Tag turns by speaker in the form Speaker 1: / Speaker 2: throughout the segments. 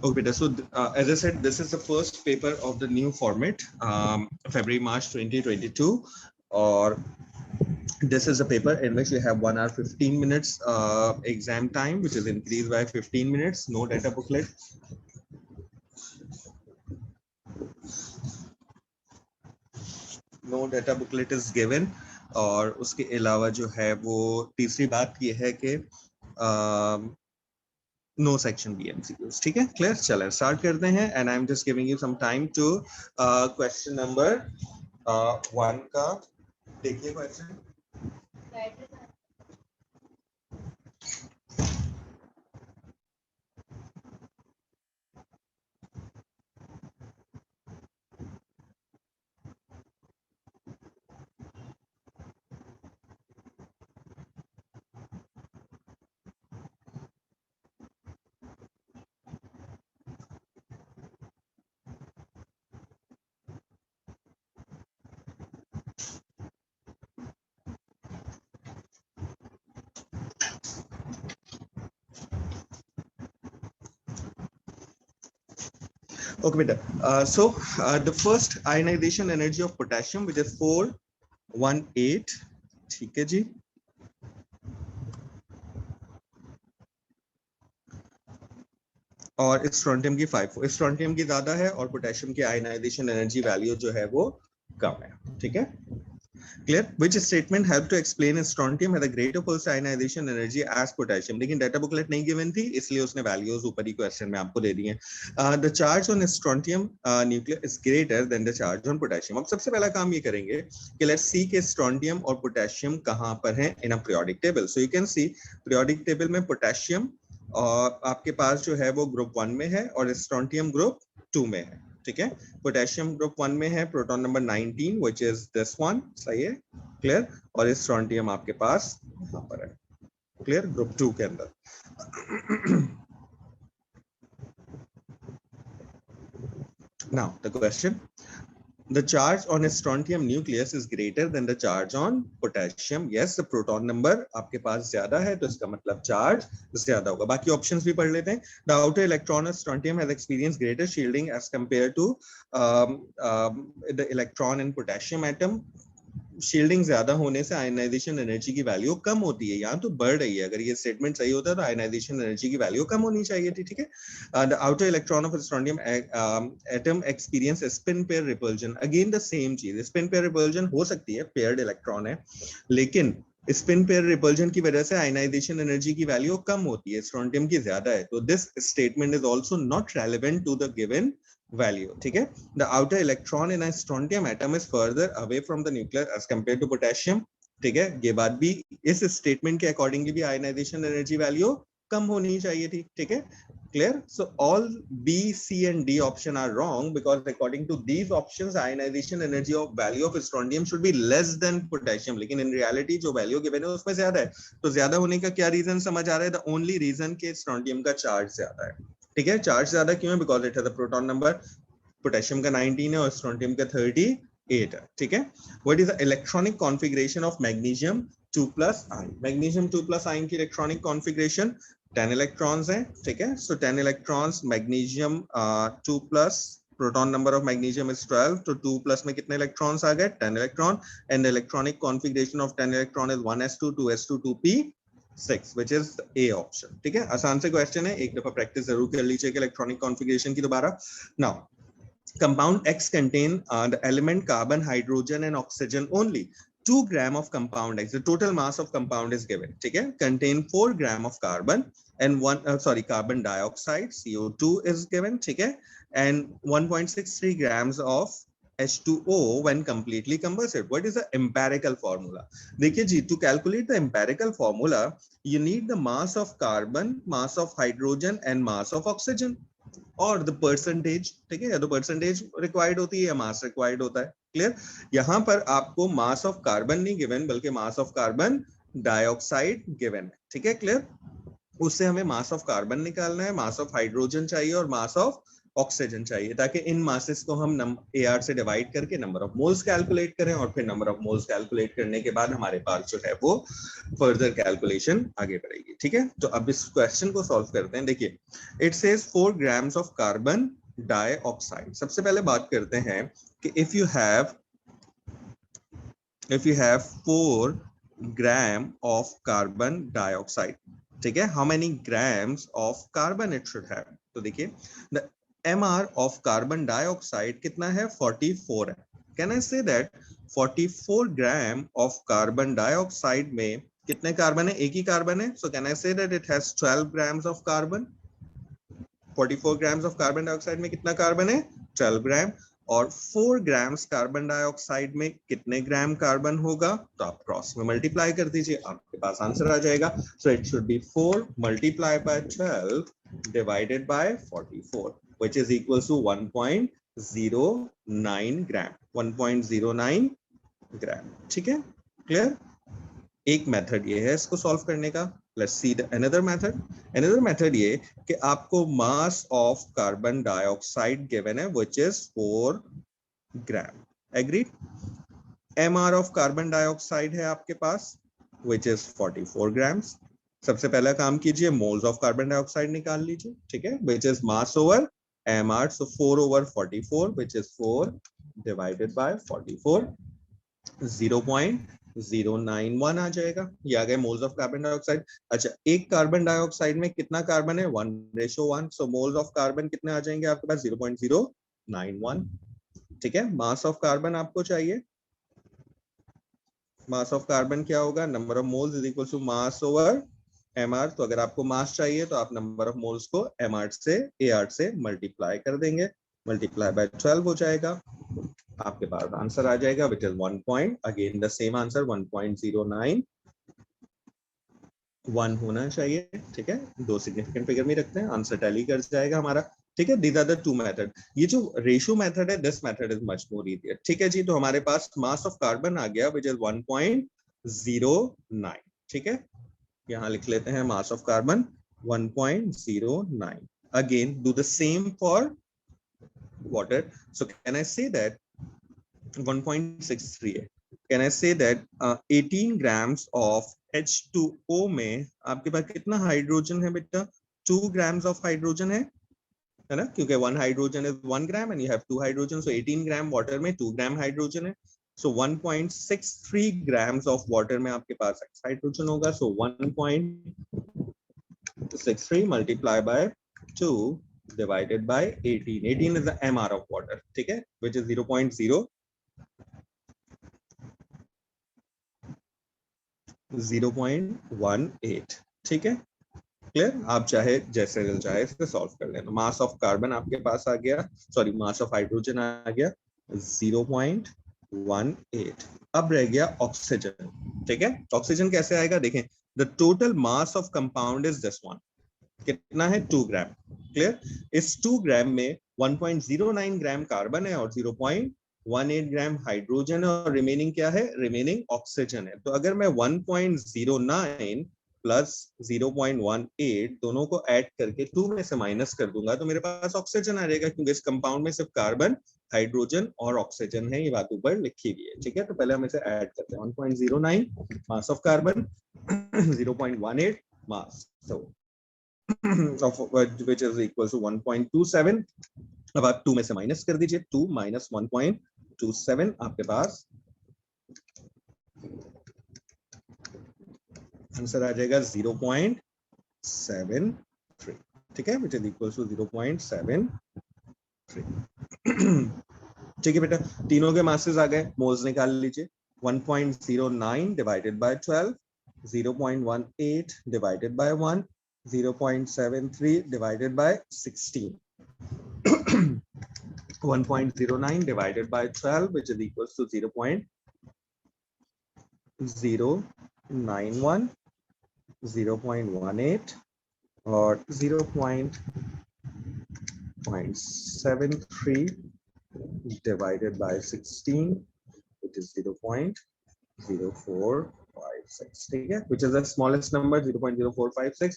Speaker 1: Okay, Peter. So, as I said, this is the first paper of the new format, February March 2022, or this is a paper in which we have 1 hour 15 minutes exam time, which is increased by 15 minutes. No data booklet. No data booklet is given. और उसके अलावा जो है वो तीसरी बात ये है कि नो सेक्शन बी एमसीक्यूज. ठीक है, क्लियर. चलें स्टार्ट करते हैं. And I am just giving you some time to question number 1 का देखिए question. Okay, beta. The first ionization energy of potassium, which is 418. ठीक है जी. और स्ट्रोंटियम की 5. स्ट्रोंटियम की ज्यादा है और पोटेशियम की आयनाइजेशन एनर्जी वैल्यू जो है वो कम है. ठीक है, clear. Which statement help to explain strontium has a greater pulse ionization energy as potassium. लेकिन डाटा बुकलेट नहीं गिवन थी इसलिए उसने वैल्यूज ऊपर ही क्वेश्चन में आपको दे दी हैं. The charge on strontium nuclear is greater than the charge on potassium. अब सबसे पहला काम ये करेंगे कि लेट्स सी के स्ट्रोंटियम और पोटेशियम कहां पर हैं in a periodic table. So you can see periodic table में पोटेशियम और आपके पास जो है वो ग्रुप 1 में है और स्ट्रोंटियम ग्रुप 2 में है. ठीक है, पोटेशियम ग्रुप 1 में है, proton number 19 which is this one. सही है, क्लियर. और स्ट्रोंटियम आपके पास यहाँ पर है, क्लियर, ग्रुप 2 के अंदर. Now the question, the charge on a strontium nucleus is greater than the charge on potassium. Yes, the proton number आपके पास ज्यादा है तो इसका मतलब चार्ज ज्यादा होगा. बाकी ऑप्शंस भी पढ़ लेते हैं. The outer electron of strontium has experienced greater shielding as compared to the electron in potassium atom. Shielding ज्यादा होने से आयनाइजेशन एनर्जी की वैल्यू कम होती है. यहाँ तो बढ़ रही है. अगर ये स्टेटमेंट सही होता है तो आयनाइजेशन एनर्जी की वैल्यू कम होनी चाहिए थी. ठीक है. The outer electron of strontium atom experience spin pair repulsion. Again the same चीज, स्पिन पेयर रिपल्जन हो सकती है, पेयर्ड इलेक्ट्रॉन है, लेकिन स्पिन पेयर रिपल्जन की वजह से आयनाइजेशन एनर्जी की वैल्यू कम होती है, स्ट्रोंटियम की ज्यादा है. तो this statement is also not relevant to the given value. ठीक है. The outer electron in a strontium atom is further away from the nucleus as compared to potassium. ठीक है, ये बात भी इस स्टेटमेंट के अकॉर्डिंगली भी आयनाइजेशन एनर्जी वैल्यू कम होनी चाहिए थी. ठीक है, clear. So all B, C and D option are wrong because according to these options ionization energy of value of strontium should be less than potassium. लेकिन in reality जो value given है उसमें ज्यादा है. तो ज्यादा होने का क्या रीजन समझ आ रहा है? The only reason के स्ट्रोंटियम का चार्ज ज्यादा है. ठीक है, चार्ज ज्यादा क्यों है? Because it has a proton number, potassium का 19 है और स्ट्रोंटियम का 38 है. ठीक है. What is the electronic configuration of magnesium 2+ ion? Magnesium 2+ ion की इलेक्ट्रॉनिक कॉन्फ़िगरेशन 10 इलेक्ट्रॉन्स हैं. ठीक है. सो 10 electrons, magnesium 2+, proton number of magnesium is 12, तो 2+ में कितने इलेक्ट्रॉन्स आ गए? 10 electron. And the electronic configuration of 10 electron is 1s2 2s2 2p6, which is A option. ठीक है, आसान से क्वेश्चन है, एक दफा प्रैक्टिस जरूर कर लीजिए इलेक्ट्रॉनिक कॉन्फ़िगरेशन की दोबारा. Now compound X contain the element carbon, hydrogen and oxygen only. 2 gram of compound X, the total mass of compound is given. ठीक है, contain 4 gram of carbon and carbon dioxide, CO2 is given. ठीक है, and 1.63 grams of H2O when completely combusted. What is the empirical formula? देखिए जी, to calculate the empirical formula, you need the mass of carbon, mass of hydrogen and mass of oxygen और the percentage. ठीक है, या तो percentage required होती है या मास required होता है. क्लियर. यहां पर आपको मास ऑफ कार्बन नहीं गिवन बल्कि मास ऑफ कार्बन डाइऑक्साइड गिवन है. ठीक है, क्लियर. उससे हमें मास ऑफ कार्बन निकालना है, मास ऑफ हाइड्रोजन चाहिए और मास ऑफ ऑक्सीजन चाहिए, ताकि इन मासेस को हम AR से डिवाइड करके नंबर ऑफ मोल्स कैलकुलेट करें, और फिर नंबर ऑफ मोल्स कैलकुलेट करने के बाद हमारे पास जो है वो फर्दर कैलकुलेशन आगे बढ़ेगी। ठीक है, तो अब इस क्वेश्चन को सॉल्व करते हैं। देखिए, it says 4 grams of carbon dioxide. सबसे पहले बात करते हैं कि if you have 4 gram of carbon dioxide, ठीक है, how many grams of carbon it should have. तो देखिए, the MR of carbon dioxide कितना है, 44 है। Can I say that 44 gram of carbon dioxide में कितने कार्बन है, एक ही कार्बन है, so can I say that it has 12 grams of carbon. 44 grams of carbon dioxide में कितना कार्बन है, 12 ग्राम। और 4 ग्राम्स कार्बन डाइऑक्साइड में कितने ग्राम कार्बन होगा, तो आप क्रॉस में मल्टीप्लाई कर दीजिए, आपके पास आंसर आ जाएगा। So it should be 4 multiply by 12 divided by 44, which is equal to 1.09 gram. 1.09 gram. ठीक है, क्लियर। एक मेथड ये है इसको सॉल्व करने का। Let's see the another method. Another method ये कि आपको mass of carbon dioxide given है which is 4 gram. Agreed. MR of carbon dioxide है आपके पास व्हिच इज 44 ग्राम्स। सबसे पहला काम कीजिए, मोल्स ऑफ कार्बन डाइऑक्साइड निकाल लीजिए। ठीक है, which is mass over MR, so 4 over 44 which is 4 divided by 44, 0.091 आ जाएगा। ये आ गए मोल्स ऑफ कार्बन डाइऑक्साइड। अच्छा, एक कार्बन डाइऑक्साइड में कितना कार्बन है, 1:1, सो मोल्स ऑफ कार्बन कितने आ जाएंगे आपके पास, 0.091। ठीक है, मास ऑफ कार्बन आपको चाहिए। मास ऑफ कार्बन क्या होगा, number of moles is equal to mass over MR। तो अगर आपको मास चाहिए तो आप नंबर ऑफ मोल्स को MR से AR से मल्टीप्लाई कर देंगे, मल्टीप्लाई बाय 12 हो जाएगा, आपके पास आंसर आ जाएगा which is 1 again the same answer 1.091 होना चाहिए। ठीक है, दो सिग्निफिकेंट फिगर में रखते हैं, आंसर टैली कर जाएगा हमारा। ठीक है, these are the two method. ये जो रेशियो मेथड है, this method is much more easier. ठीक है जी, तो हमारे पास मास ऑफ कार्बन आ गया विच इज 1.09। ठीक है, यहाँ लिख लेते हैं मास of carbon 1.09। Again do the same for water. So can I say that 1.63 है? Can I say that 18 grams of H2O में आपके पास कितना हाइड्रोजन है बेटा, 2 grams of हाइड्रोजन है ना, क्योंकि 1 hydrogen is 1 gram and you have 2 hydrogen, so 18 gram water में 2 ग्राम हाइड्रोजन है, so 1.63 grams of water में आपके पास हाइड्रोजन होगा, so 1.63 multiply by 2 divided by 18. 18 is the MR of water, ठीक है, which is 0.008. ठीक है, क्लियर। आप चाहे जैसे दिल चाहे इसे सॉल्व कर लेना। मास ऑफ कार्बन आपके पास आ गया, सॉरी मास ऑफ हाइड्रोजन आ गया 0.18। अब रह गया ऑक्सीजन। ठीक है, ऑक्सीजन कैसे आएगा, देखें, the total mass of compound is this one, कितना है 2 ग्राम। क्लियर, इस 2 ग्राम में 1.09 ग्राम कार्बन है और 0.18 ग्राम हाइड्रोजन है, और रिमेनिंग क्या है, रिमेनिंग ऑक्सीजन है। तो अगर मैं 1.09 प्लस 0.18 दोनों को ऐड करके 2 में से माइनस कर दूंगा तो मेरे पास ऑक्सीजन आ जाएगा, क्योंकि इस कंपाउंड में सिर्फ कार्बन, हाइड्रोजन और ऑक्सीजन है, ये बात ऊपर लिखी हुई है। ठीक है, तो पहले हम इसे ऐड करते हैं, 1.09 मास of carbon 0.18 mass of which is equal to 1.27। अब आप 2 में से माइनस कर दीजिए, 2 minus 1.27 आपके पास आंसर आ जाएगा 0.73। ठीक है, which is equal to 0.73। ठीक है बेटा, तीनों के मासेस आ गए, मोल्स निकाल लीजिए। 1.09 divided by 12, 0.18 divided by 1, 0.73 divided by 16. 1.09 divided by 12, which is equals to 0.091, 0.18 और 0.73 divided by 16, which is 0.0456. ठीक है, which is the smallest number, 0.0456,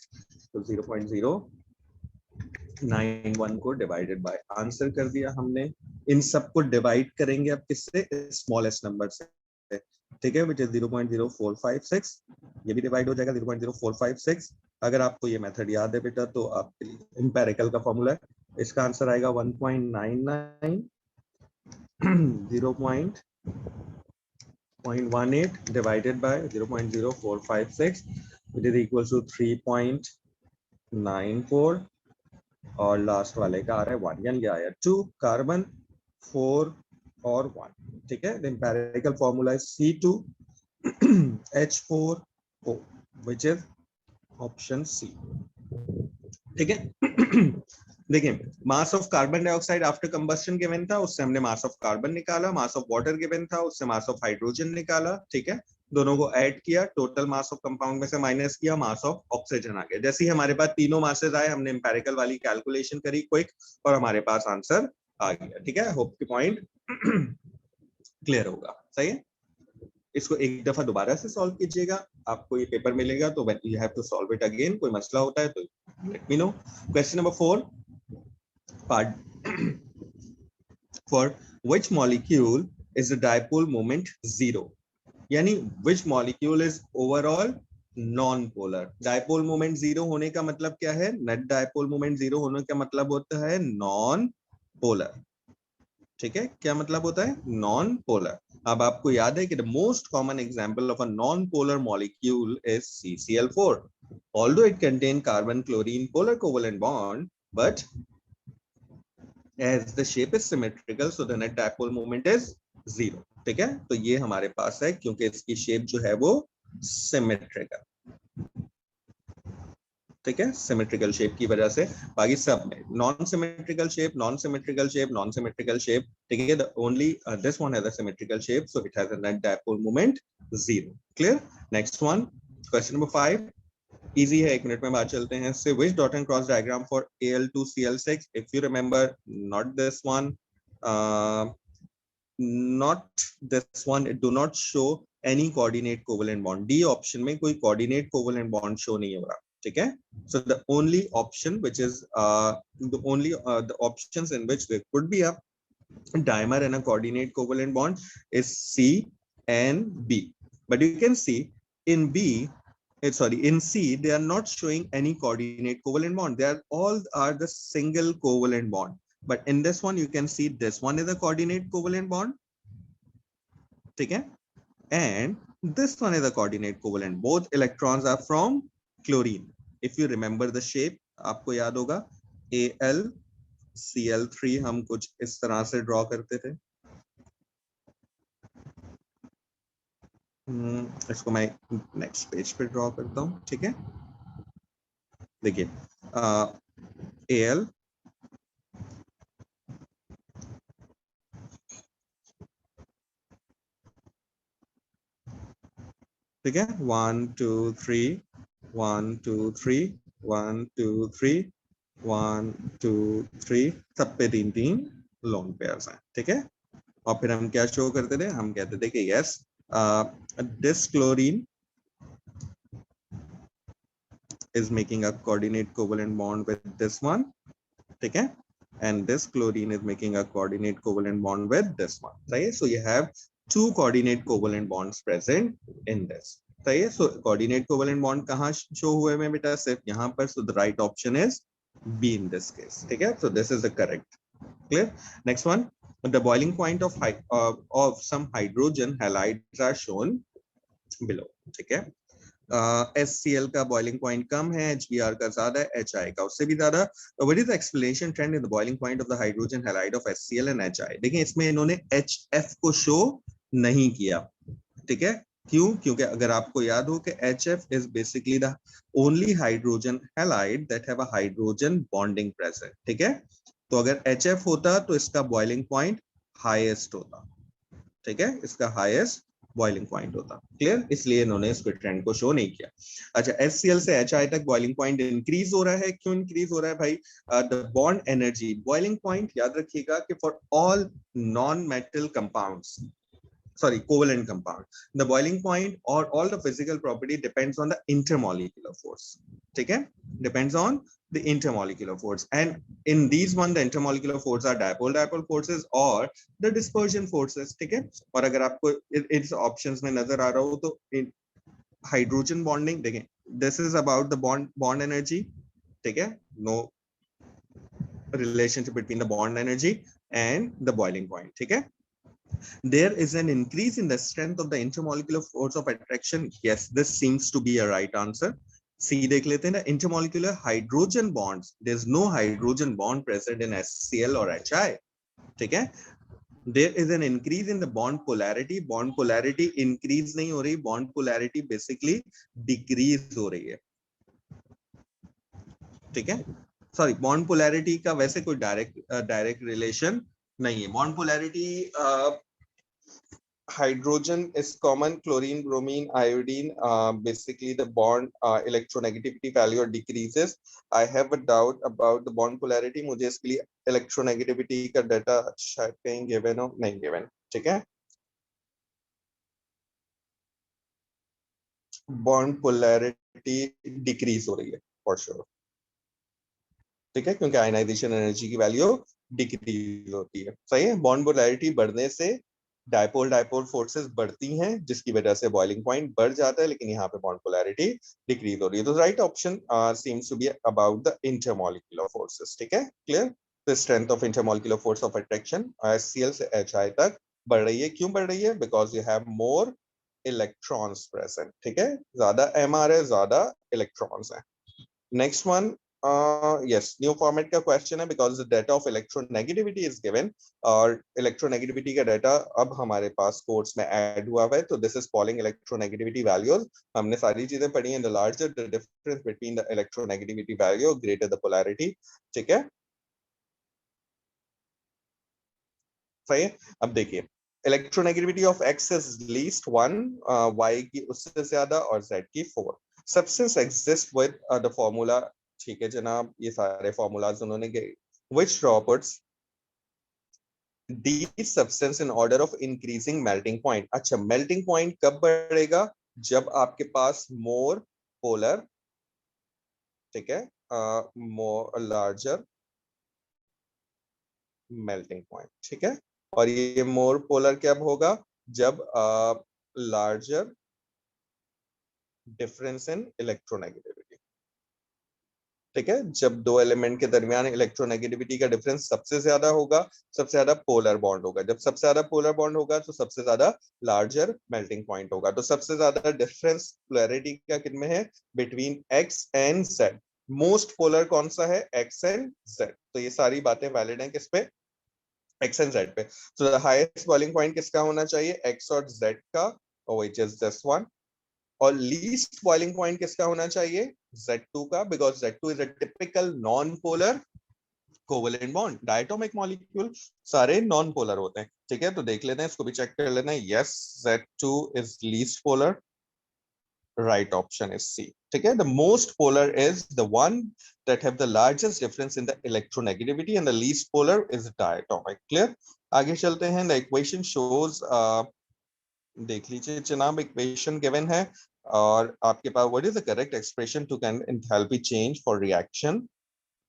Speaker 1: तो 0.0 91 को डिवाइडेड बाय आंसर कर दिया हमने। इन सबको डिवाइड करेंगे अब किससे, स्मॉलेस्ट नंबर से, ठीक है, विच इज 0.0456। ये भी डिवाइड हो जाएगा 0.0456। अगर आपको ये मेथड याद है बेटा तो आपके लिए एम्पेरिकल का फॉर्मूला है, इसका आंसर आएगा 1.99 0.18 divided by 0.0456 which is equals to 3.94 और लास्ट वाले का आ रहा है 1, यानी आया 2 कार्बन 4 और 1, ठीक है। The empirical formula is C2H4O which is option C, ठीक है। देखिए, mass of carbon dioxide after combustion given था, उससे हमने मास ऑफ कार्बन निकाला, मास ऑफ वाटर गिवन था, उससे मास ऑफ हाइड्रोजन निकाला, ठीक है। दोनों को ऐड किया, टोटल मास ऑफ कंपाउंड में से माइनस किया, मास ऑफ ऑक्सीजन आ गया। जैसे ही हमारे पास तीनों मासेस आए, हमने एम्पिरिकल वाली कैलकुलेशन करी क्विक और हमारे पास आंसर आ गया, ठीक है। होप की पॉइंट क्लियर होगा, सही है। इसको एक दफा दोबारा से सॉल्व कीजिएगा, आपको ये पेपर मिलेगा तो you have to solve it again. कोई मसला होता है तो let me know. Question number 4, part for which molecule is the dipole moment 0, यानी which molecule is overall non-polar। dipole moment 0 होने का मतलब क्या है, net dipole moment 0 होने का मतलब होता है non-polar, ठीक है। क्या मतलब होता है, non-polar। अब आपको याद है कि the most common example of a non-polar molecule is CCl4, although it contains carbon chlorine polar covalent bond, but as the shape is symmetrical so the net dipole moment is 0, ठीक है। तो ये हमारे पास है क्योंकि इसकी शेप जो है वो सिमेट्रिकल, ठीक है, सिमेट्रिकल शेप की वजह से। बाकी सब में non symmetrical shape, non symmetrical shape, non symmetrical shape, ठीक है। The only this one has a symmetrical shape so it has a net dipole moment 0, clear. Next one, question number 5, easy है, 1 minute में बात चलते हैं। से which dot and cross diagram for Al2Cl6, if you remember, not this one, not this one, it do not show any coordinate covalent bond। D option में कोई coordinate covalent bond show नहीं हो रहा, ठीक है। So the only option which is the options in which there could be a dimer and a coordinate covalent bond is C and B, but you can see in in C they are not showing any coordinate covalent bond, they are all are the single covalent bond, but in this one you can see this one is a coordinate covalent bond, ठीक है, and this one is a coordinate covalent, both electrons are from chlorine। if you remember the shape, आपको याद होगा AlCl3 हम कुछ इस तरह से ड्रॉ करते थे। इसको मैं नेक्स्ट पेज पे ड्रॉ करता हूँ, ठीक है। देखिए Al, ठीक है, 1 2 3 1 2 3 1 2 3 1 2 3, सब पे 3 लोन पेयर्स हैं, ठीक है। और फिर हम क्या शो करते थे, हम कहते थे कि yes this chlorine is making a coordinate covalent bond with this one, ठीक है, and this chlorine is making a coordinate covalent bond with this one, सही है। so you have 2 coordinate covalent bonds present in this, सही है। so coordinate covalent bond कहाँ show हुए हैं बेटा, सिर्फ यहाँ पर, so the right option is B in this case, ठीक है। so this is the correct, clear। next one, the boiling point of some hydrogen halides are shown below, ठीक है। HCl का बॉइलिंग पॉइंट कम है, HBr का ज्यादा है, HI का उससे भी ज्यादा। What is the explanation trend in the boiling point of the hydrogen halide of HCl and HI। देखिए इसमें इन्होंने HF को शो नहीं किया, ठीक है। क्यों, क्योंकि अगर आपको याद हो कि HF is basically the only hydrogen halide that have a hydrogen bonding present, ठीक है। तो अगर HF होता तो इसका बॉइलिंग पॉइंट हाईएस्ट होता, ठीक है, इसका हाईएस्ट बॉइलिंग पॉइंट होता, क्लियर। इसलिए इन्होंने इस ट्रेंड को शो नहीं किया। अच्छा, HCl से HI तक बॉइलिंग पॉइंट इंक्रीज हो रहा है, क्यों इंक्रीज हो रहा है भाई, the bond energy, boiling point याद रखिएगा कि for all non metal compounds sorry, covalent compound. The boiling point or all the physical property depends on the intermolecular force. Okay, depends on the intermolecular force, and in these one the intermolecular force are dipole forces or the dispersion forces. ठीक है, और अगर आपको इस options में नजर आ रहा हो तो hydrogen bonding देखें, this is about the bond energy. ठीक है, no relationship between the bond energy and the boiling point. ठीक है, there is an increase in the strength of the intermolecular force of attraction. Yes, this seems to be a right answer. C देख लेते हैं ना, intermolecular hydrogen bonds. There's no hydrogen bond present in HCl or HI. ठीक है, there is an increase in the bond polarity. Bond polarity increase नहीं हो रही, bond polarity basically decrease हो रही है. ठीक है, सॉरी, बॉन्ड पोलैरिटी का वैसे कोई डायरेक्ट रिलेशन नहीं है. Bond polarity, hydrogen is common, chlorine, bromine, iodine, basically the bond electronegativity value decreases. I have a doubt about the bond polarity. मुझे इसके लिए electronegativity का डाटा शायद कहीं given हो, नहीं given. ठीक है, bond polarity decrease हो रही है for sure. ठीक है, क्योंकि आयनाइजेशन एनर्जी की वैल्यू डिक्रीज होती है. सही है, बॉन्ड पोलैरिटी बढ़ने से डायपोल फोर्सेस बढ़ती हैं, जिसकी वजह से बॉइलिंग पॉइंट बढ़ जाता है, लेकिन यहाँ पे बॉन्ड पोलैरिटी डिक्रीज हो रही है. तो right option seems to be about the intermolecular forces. ठीक है, clear. The strength of intermolecular force of attraction HCl से HI तक बढ़ रही है. क्यों बढ़ रही है? Because you have more electrons present. ठीक है, ज्यादा MR है, ज्यादा इलेक्ट्रॉन्स है. Next one, yes, new format का question है, because the data of electronegativity is given, और electronegativity का data अब हमारे पास कोर्स में ऐड हुआ है. तो this is Pauling electronegativity values. हमने सारी चीजें पढ़ी हैं. The larger the difference between the electronegativity value, greater the polarity. ठीक है, सही है. अब देखिए, electronegativity of X is least 1, Y की उससे ज्यादा और Z की 4. Substance exists with the formula. ठीक है जनाब, ये सारे फॉर्मूलाज उन्होंने which puts these substance in order of increasing melting point. अच्छा, melting point कब बढ़ेगा? जब आपके पास more polar, ठीक है, more larger melting point. ठीक है, और ये more polar कब होगा? जब larger difference in electronegativity. ठीक है, जब दो एलिमेंट के दरमियान इलेक्ट्रोनेगेटिविटी का डिफरेंस सबसे ज्यादा होगा, सबसे ज्यादा पोलर बॉन्ड होगा. जब सबसे ज्यादा पोलर बॉन्ड होगा तो सबसे ज्यादा लार्जर मेल्टिंग पॉइंट होगा. तो सबसे ज्यादा डिफरेंस पोलैरिटी का कितने है? Between X and Z. Most polar कौन सा है? X and Z. तो ये सारी बातें वैलिड हैं किस पे? X एंड Z पे. तो द हाईएस्ट बॉइलिंग पॉइंट किसका होना चाहिए? X और Z का, व्हिच इज दिस वन. और लीस्ट बॉइलिंग पॉइंट किसका होना चाहिए? Z2 का, because Z2 is a typical non polar covalent bond. Diatomic molecule सारे नॉन पोलर होते हैं. ठीक है, तो देख लेते हैं, इसको भी चेक कर लेते हैं. Yes, Z2 is least polar. Right option is C. ठीक है, the most polar is the one that have the largest difference in the electronegativity and the least polar is diatomic. Clear. आगे चलते हैं. The equation shows, देख लीजिए जनाब, equation given है और आपके पास what is the correct expression to can enthalpy change for reaction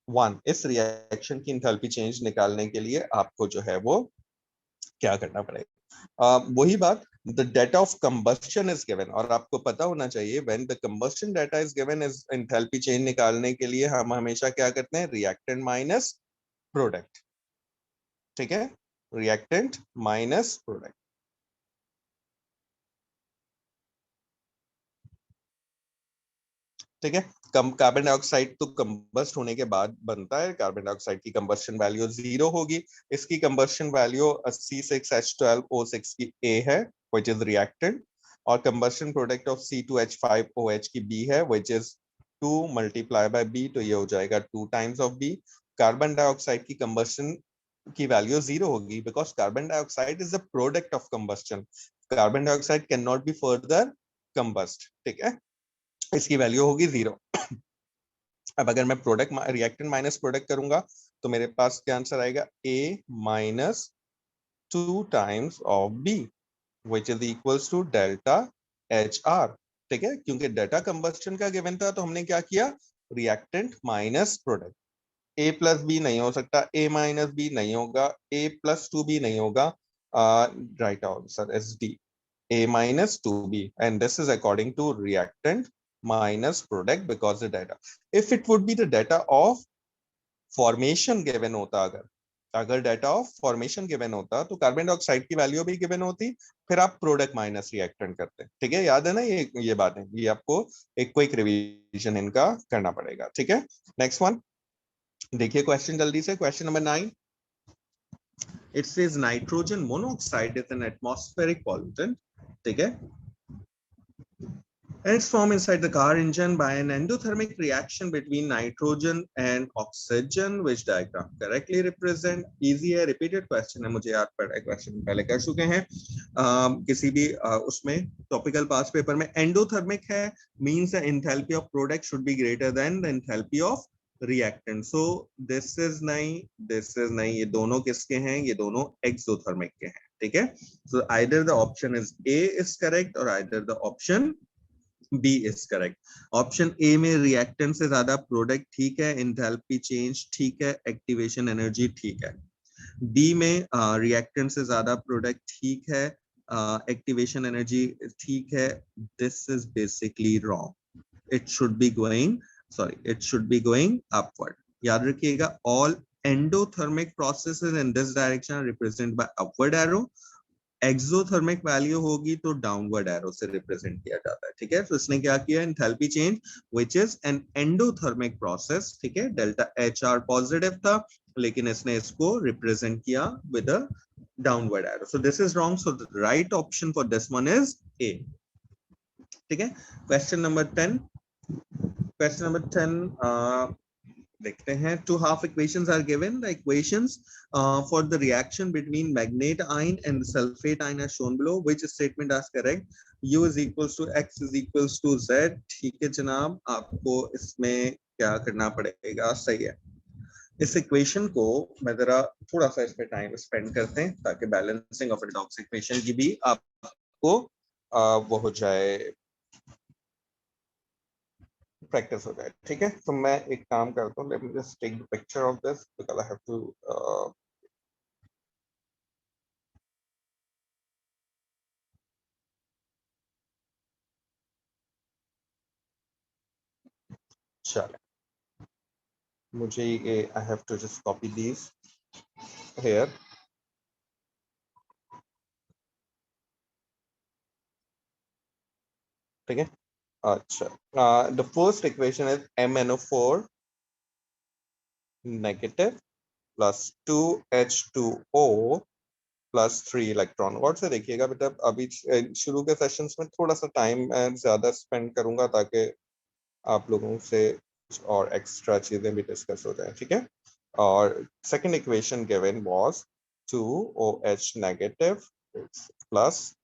Speaker 1: 1. इस रिएक्शन की एंथैल्पी चेंज निकालने के लिए आपको जो है वो क्या करना पड़ेगा? वही बात, the data of combustion is given, और आपको पता होना चाहिए when the combustion data is given is enthalpy change निकालने के लिए हम हमेशा क्या करते हैं? Reactant minus product. ठीक है, रिएक्टेंट माइनस प्रोडक्ट. ठीक है, कार्बन डाइऑक्साइड तो कंबस्ट होने के बाद बनता है. कार्बन डाइऑक्साइड की कंबस्शन वैल्यू 0 होगी. इसकी कंबस्शन वैल्यू C6H12O6 की A है, व्हिच इज रिएक्टेंट, और कंबस्शन प्रोडक्ट ऑफ C2H5OH की B है, which is 2 multiply by B, तो ये हो जाएगा 2 times of B. Carbon dioxide की कंबस्शन की वैल्यू 0 होगी, because carbon dioxide is the product of combustion. Carbon dioxide can not be further combust. ठीक है, इसकी वैल्यू होगी 0. अब अगर मैं प्रोडक्ट रिएक्टेंट माइनस प्रोडक्ट करूंगा तो मेरे पास क्या आंसर आएगा? A minus 2 times of B. which is equals to delta HR, ठीक है, क्योंकि डेटा कंबस्टन का गिवन था तो हमने क्या किया, रिएक्टेंट माइनस प्रोडक्ट। ए प्लस बी नहीं हो सकता, ए माइनस बी नहीं होगा, ए प्लस टू बी नहीं होगा, right answer is D, a minus 2b, and this is according to reactant minus product because the data, if it would be the data of formation given होता, अगर data of formation given होता तो carbon dioxide की value भी given होती, फिर आप product minus reactant करते, ठीक है, याद है ना ये बातें, ये आपको एक क्विक रिवीजन इनका करना पड़ेगा, ठीक है। नेक्स्ट वन देखिए क्वेश्चन जल्दी से, question number 9, it says nitrogen monoxide is an atmospheric pollutant, ठीक है, and it's formed inside the car engine by an endothermic reaction between nitrogen and oxygen, which diagram correctly represent, easy है, repeated question है, मुझे याद पड़ा है, question पहले कर चुके हैं, किसी भी उसमें टॉपिकल पास पेपर में endothermic है, means the enthalpy of product should be greater than the enthalpy of reactant, so this is नहीं, ये दोनों किसके हैं, ये दोनों exothermic के हैं, ठीक है, so either the option is A is correct or either the option B is correct. Option A में रिएक्टेंट से ज्यादा प्रोडक्ट ठीक है, एंथैल्पी चेंज ठीक है, एक्टिवेशन एनर्जी ठीक है। बी में रिएक्टेंट से ज्यादा प्रोडक्ट ठीक है, एक्टिवेशन एनर्जी ठीक है, this is basically wrong, it should be going, it should be going upward, याद रखिएगा, all endothermic processes in this direction are represented by upward arrow, exothermic value होगी तो डाउनवर्ड एरो से represent किया जाता है, ठीक है, तो इसने क्या किया, enthalpy change which is an endothermic process, ठीक है, डेल्टा एच आर पॉजिटिव था लेकिन इसने इसको रिप्रेजेंट किया with a downward arrow, so this is wrong, so the right option for this one is a, ठीक है। क्वेश्चन नंबर 10, क्वेश्चन नंबर 10 देखते हैं, two half equations are given, the equations for the reaction between magnate ion and the sulfate ion are shown below, which statement is correct, u is equals to x is equals to z, ठीक है जनाब, आपको इसमें क्या करना पड़ेगा, सही है, इस इक्वेशन को मैं जरा थोड़ा सा इस पे टाइम स्पेंड करते हैं ताकि बैलेंसिंग ऑफ रिडॉक्स इक्वेशन की भी आपको वो हो जाए, प्रैक्टिस हो जाए, ठीक है, तो मैं एक काम करता हूँ, let me just take the picture of this because I have to चले, मुझे ये I have to just copy these here, ठीक है, अच्छा, the first equation is MnO4 negative plus 2H2O plus 3 electron, गौर से देखिएगा बेटा, अभी शुरू के सेशंस में थोड़ा सा टाइम ज्यादा स्पेंड करूंगा ताकि आप लोगों से और एक्स्ट्रा चीजें भी डिस्कस हो जाए, ठीक है, और second equation given was 2OH negative plus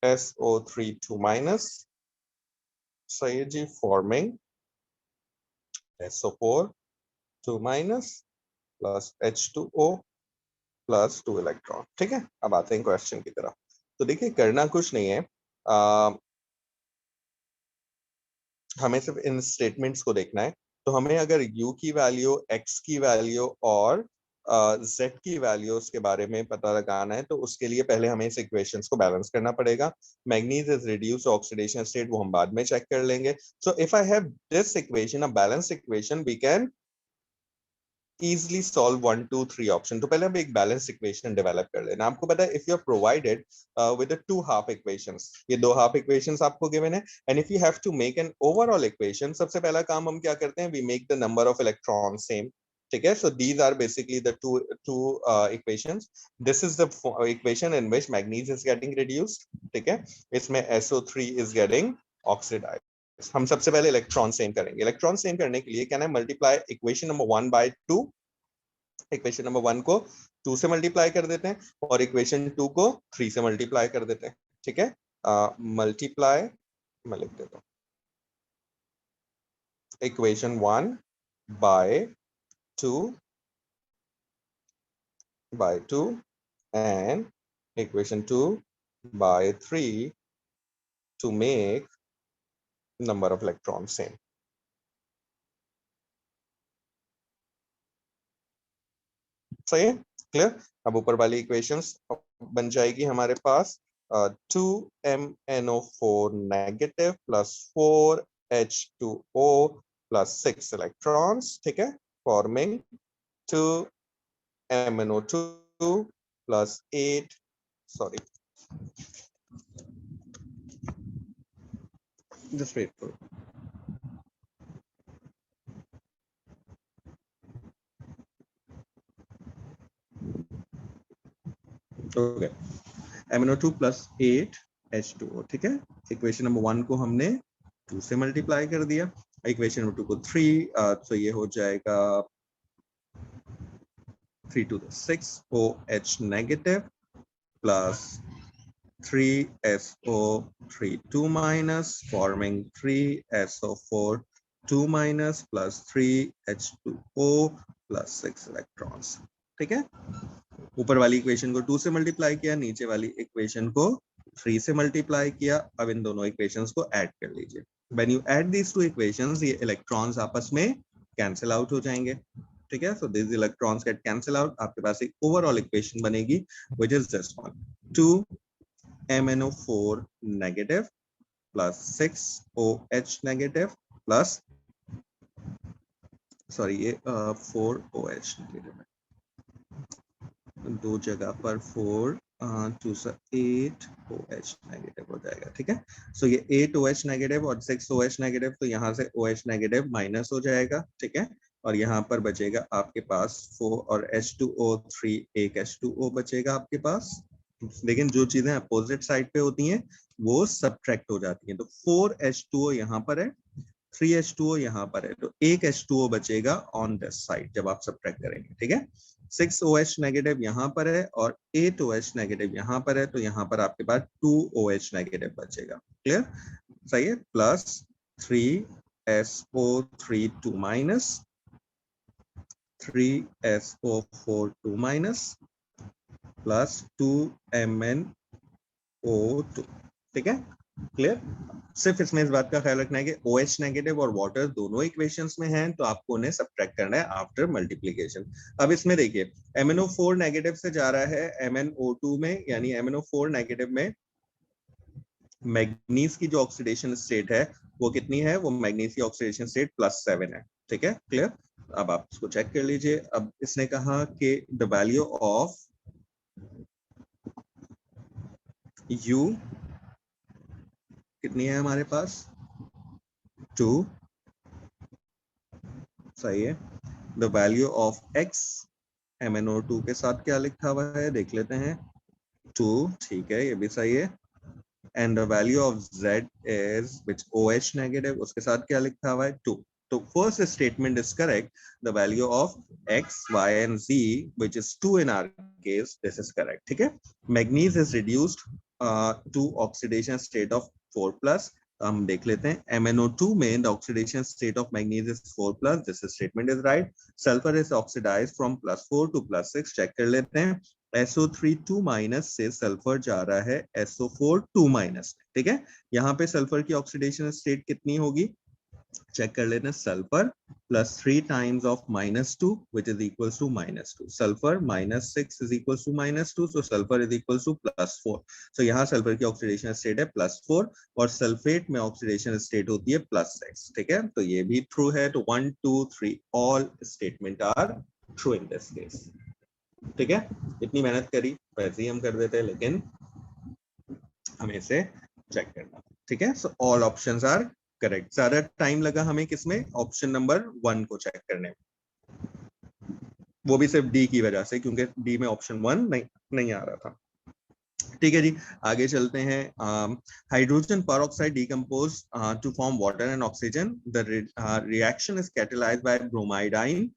Speaker 1: SO3 2 minus, सही है जी, forming SO4 2 minus plus H2O plus 2 electron, ठीक है। अब आते हैं क्वेश्चन की तरफ, तो देखिए करना कुछ नहीं है, हमें सिर्फ इन स्टेटमेंट्स को देखना है, तो हमें अगर u की वैल्यू, x की वैल्यू और z की वैल्यूज के बारे में पता लगाना है, तो उसके लिए पहले हमें इस इक्वेशंस को बैलेंस करना पड़ेगा, manganese is reduced oxidation state, वो हम बाद में चेक कर लेंगे, so if I have this equation, a balance equation, we can easily solve 1 2 3 option, तो पहले हम एक बैलेंस इक्वेशन डेवलप कर लेना, आपको पता है if you are provided with two half equations, ये दो हाफ इक्वेशंस आपको गिवन है, and if you have to make an overall equation, सबसे पहला काम हम क्या करते हैं, we make the number of electron same, ठीक है, so these are basically the two equations, this is the equation in which manganese is getting reduced, ठीक है, इसमें SO3 इज गेटिंग ऑक्सीडाइज्ड, हम सबसे पहले इलेक्ट्रॉन सेम करेंगे, इलेक्ट्रॉन सेम करने के लिए can I multiply equation number 1 by 2, equation number 1 को 2 से मल्टीप्लाई कर देते हैं और इक्वेशन 2 को 3 से मल्टीप्लाई कर देते हैं, ठीक है, मल्टीप्लाई, मैं लिख देता हूं, equation 1 by 2 and equation 2 by 3 to make number of electrons same. सही है, क्लियर। अब ऊपर वाली इक्वेशंस बन जाएगी हमारे पास 2MnO4 negative plus 4H2O plus 6 electrons, ठीक है, forming 2MnO2 plus 8, sorry just wait for it. Okay, MnO2 plus 8 H2O, ठीक है। इक्वेशन नंबर 1 को हमने 2 से मल्टीप्लाई कर दिया, इक्वेशन नंबर 2 को 3, तो ये हो जाएगा 3 to the 6 OH negative plus 3SO3 2 minus forming 3SO4 2 minus plus 3H2O plus 6 electrons, ठीक है। ऊपर वाली इक्वेशन को 2 से मल्टीप्लाई किया, नीचे वाली इक्वेशन को 3 से मल्टीप्लाई किया। अब इन दोनों इक्वेशंस को ऐड कर लीजिए। When you add these two equations, ये इलेक्ट्रॉन्स आपस में कैंसिल आउट हो जाएंगे, ठीक है। So this electrons get cancel out, आपके पास एक ओवरऑल इक्वेशन बनेगी which is this one, 2MnO4 negative plus 6OH negative plus, sorry ये 4OH नेगेटिव है, दो जगह पर 4 2 से 8 OH नेगेटिव हो जाएगा, ठीक है। सो ये 8 OH नेगेटिव और 6 OH नेगेटिव, तो यहाँ से OH नेगेटिव माइनस हो जाएगा, ठीक है। और यहाँ पर बचेगा आपके पास 4 और H2O 3, एक H2O बचेगा आपके पास। लेकिन जो चीजें अपोजिट साइड पे होती हैं वो सब्ट्रैक्ट हो जाती हैं, तो 4H2O यहाँ पर है, 3H2O यहाँ पर है, तो एक H2O बचेगा ऑन दिस साइड जब आप सब्ट्रैक्ट करेंगे, ठीक है। 6OH नेगेटिव यहाँ पर है और 8OH नेगेटिव यहाँ पर है, तो यहाँ पर आपके पास 2OH नेगेटिव बचेगा, क्लियर, सही है। Plus 3SO3 2 minus 3SO4 2 minus plus 2MnO2, ठीक है, क्लियर। सिर्फ इसमें इस बात का ख्याल रखना है कि OH नेगेटिव और वाटर दोनों इक्वेशंस में हैं, तो आपको उन्हें सब्ट्रैक्ट करना है आफ्टर मल्टीप्लिकेशन। अब इसमें देखिए MnO4 नेगेटिव से जा रहा है MnO2 में, यानी MnO4 नेगेटिव में मैग्नीज की जो ऑक्सीडेशन स्टेट है वो कितनी है, वो मैग्नीज की ऑक्सीडेशन स्टेट +7 है, ठीक है, क्लियर। अब आप इसको चेक कर लीजिए। अब इसने कहा कि द वैल्यू ऑफ U कितनी है हमारे पास, 2, सही है। The value of X MnO2 के साथ क्या लिखा हुआ है देख लेते हैं, 2, ठीक है, ये भी सही है। And the value of Z is which OH negative, उसके साथ क्या लिखा हुआ है, 2। तो first statement is correct, the value of X, Y and Z which is 2 in our case, this is correct, ठीक है। Manganese is reduced to oxidation state of 4+, हम देख लेते हैं MnO2 में the oxidation state of manganese is 4+, this statement is right. Sulphur is oxidised from +4 to +6, check कर लेते हैं। SO3 2 माइनस से सल्फर जा रहा है SO4 2 माइनस, ठीक है। यहाँ पे सल्फर की ऑक्सीडेशन स्टेट कितनी होगी, चेक कर लेते हैं। Sulphur +3 times of -2 which is equals to -2, sulphur -6 is equals to -2, so sulphur is equals to +4। so यहाँ सल्फर की ऑक्सीडेशन स्टेट है +4 और सल्फेट में ऑक्सीडेशन स्टेट होती है +6, ठीक है। तो ये भी ट्रू है, तो 1 2 3 all statement are true in this case, ठीक है। इतनी मेहनत करी वैसे ही हम कर देते हैं, लेकिन हमें इसे चेक करना, ठीक है। So all options are correct. ज्यादा टाइम लगा हमें किसमें, ऑप्शन नंबर 1 को चेक करने में, वो भी सिर्फ डी की वजह से, क्योंकि डी में ऑप्शन 1 नहीं आ रहा था, ठीक है जी। आगे चलते हैं। Hydrogen peroxide decompose to form water and oxygen, the reaction is catalyzed by bromide ion,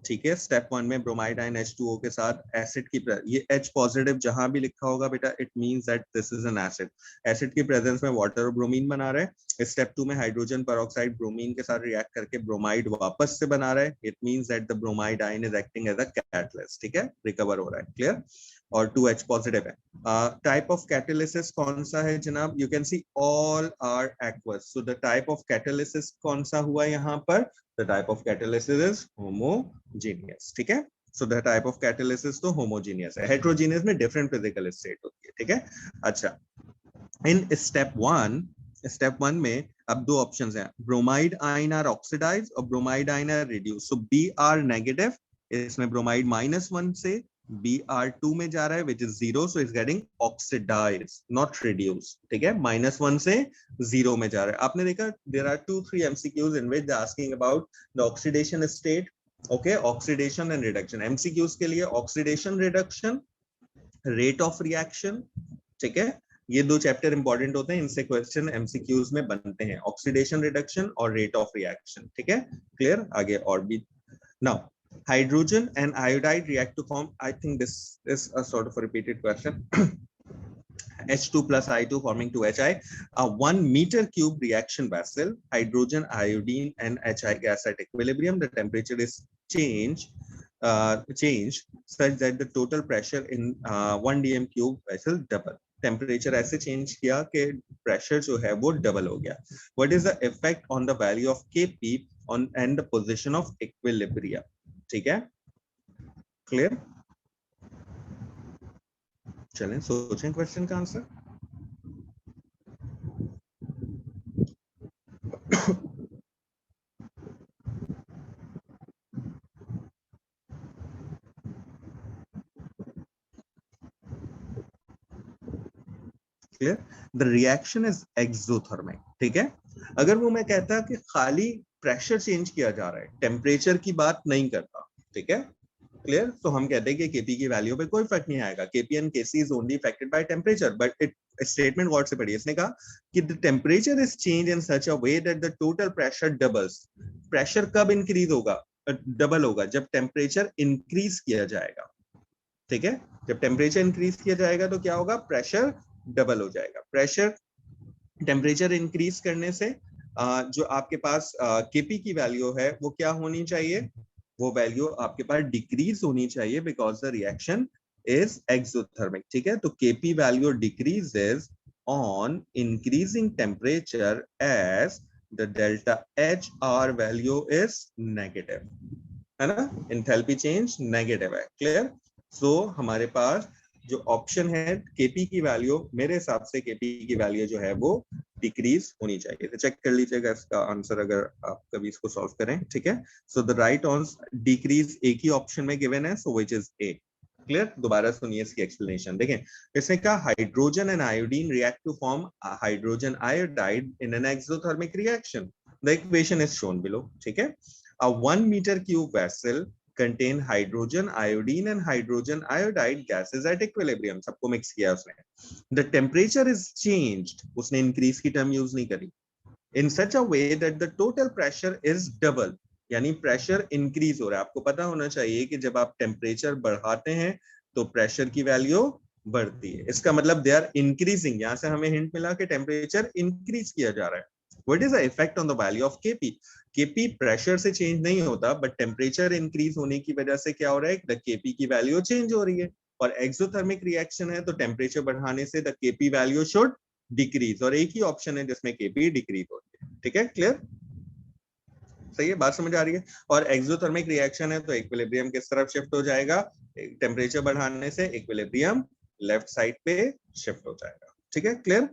Speaker 1: ठीक है। स्टेप 1 में ब्रोमाइडाइन H2O के साथ एसिड की, ये H पॉजिटिव जहां भी लिखा होगा बेटा, it means that this is an acid. Acid की प्रेजेंस में वाटर और ब्रोमीन बना रहा है। स्टेप 2 में हाइड्रोजन परऑक्साइड ब्रोमीन के साथ रिएक्ट करके ब्रोमाइड वापस से बना रहा है, it means that the bromide ion is acting as a catalyst, ठीक है, रिकवर हो रहा है, क्लियर। और 2H पॉजिटिव है। टाइप ऑफ कैटालिसिस कौन सा है जनाब? You can see all are aqueous. So the type of catalysis कौन सा हुआ यहाँ पर? The type of catalysis is homogeneous, ठीक है। So the type of catalysis तो होमोजीनियस है, हेट्रोजीनियस में डिफरेंट फिजिकल स्टेट होती है, ठीक है। अच्छा, इन स्टेप वन में अब दो ऑप्शंस हैं, ब्रोमाइड आयन आर ऑक्सीडाइज और bromide ion are reduce. So B are negative, इसमें ब्रोमाइड -1 से Br2 में जा रहा है which is 0, so is getting oxidise not reduce, ठीक है। -1 से 0 में जा रहा है। आपने देखा there are 2-3 MCQs in which they asking about the oxidation state, okay, oxidation and reduction. MCQs के लिए oxidation reduction, rate of reaction, ठीक है, ये दो चैप्टर इंपॉर्टेंट होते हैं, इनसे क्वेश्चन एमसीक्यूज में बनते हैं, ऑक्सीडेशन रिडक्शन और रेट ऑफ रिएक्शन, ठीक है। क्लियर? आगे और भी। Now hydrogen and iodide react to form, I think this is a sort of a repeated question. H2 plus I2 forming 2HI, a 1 meter cube reaction vessel, hydrogen, iodine and HI gas at equilibrium. The temperature is changed such that the total pressure in 1 dm cube vessel double. Temperature ऐसे change किया कि pressure जो है वो double हो गया. What is the effect on the value of Kp on and the position of equilibrium? ठीक है, क्लियर? चलें सोचें क्वेश्चन का answer. Clear? The reaction is exothermic. ठीक है, अगर वो मैं कहता कि खाली प्रेशर चेंज किया जा रहा है, टेम्परेचर की बात नहीं करता, ठीक है, क्लियर, तो हम कहते हैं कि केपी की वैल्यू पे कोई फर्क नहीं आएगा. Kp and Kc is only affected by temperature. But it statement word से पढ़िए, इसने कहा कि the temperature is change in such a way that the total pressure doubles. Pressure कब इंक्रीज होगा? डबल होगा जब टेम्परेचर इंक्रीज किया जाएगा. ठीक है, जब टेम्परेचर इंक्रीज किया जाएगा तो क्या होगा? प्रेशर डबल हो जाएगा. प्रेशर टेम्परेचर इंक्रीज करने से जो आपके पास केपी की वैल्यू है वो क्या होनी चाहिए? वो वैल्यू आपके पास डिक्रीज होनी चाहिए because the reaction is exothermic. ठीक है, तो Kp value decreases on increasing temperature as the delta H R value is negative, है ना. एंथैल्पी चेंज नेगेटिव है. क्लियर? सो हमारे पास जो ऑप्शन है केपी की वैल्यू, मेरे हिसाब से केपी की वैल्यू जो है वो डिक्रीज होनी चाहिए. तो चेक कर लीजिएगा इसका आंसर अगर आप कभी इसको सॉल्व करें. ठीक है, so the right answer decrease एक ही ऑप्शन में गिवन है, so which is A. Clear? दोबारा सुनिए इसकी एक्सप्लेनेशन. देखें, इसने कहा hydrogen and iodine react to form hydrogen iodide in an exothermic reaction. The equation is shown below. ठीक है, a 1 meter cube vessel contain hydrogen, iodine and hydrogen iodide gases at equilibrium. सबको mix किया उसने. The temperature is changed, उसने increase की term use नहीं करी, in such a way that the total pressure is double. यानी pressure increase हो रहा है. आपको पता होना चाहिए कि जब आप टेम्परेचर बढ़ाते हैं तो प्रेशर की वैल्यू बढ़ती है. इसका मतलब दे आर इंक्रीजिंग. यहां से हमें हिंट मिला कि टेम्परेचर इंक्रीज किया जा रहा है. What is the effect on the value of Kp? Kp pressure से चेंज नहीं होता, बट टेम्परेचर इंक्रीज होने की वजह से क्या हो रहा है? द Kp की वैल्यू चेंज हो रही है. और एक्सोथर्मिक रिएक्शन है तो टेम्परेचर बढ़ाने से the Kp value should decrease. और एक ही ऑप्शन है जिसमें Kp डिक्रीज होती है. ठीक है, क्लियर? सही है, बात समझ आ रही है? और एक्सोथर्मिक रिएक्शन है तो इक्विलिब्रियम किस तरफ शिफ्ट हो जाएगा? टेम्परेचर बढ़ाने से इक्विलिब्रियम लेफ्ट साइड पे शिफ्ट हो जाएगा. ठीक है, क्लियर?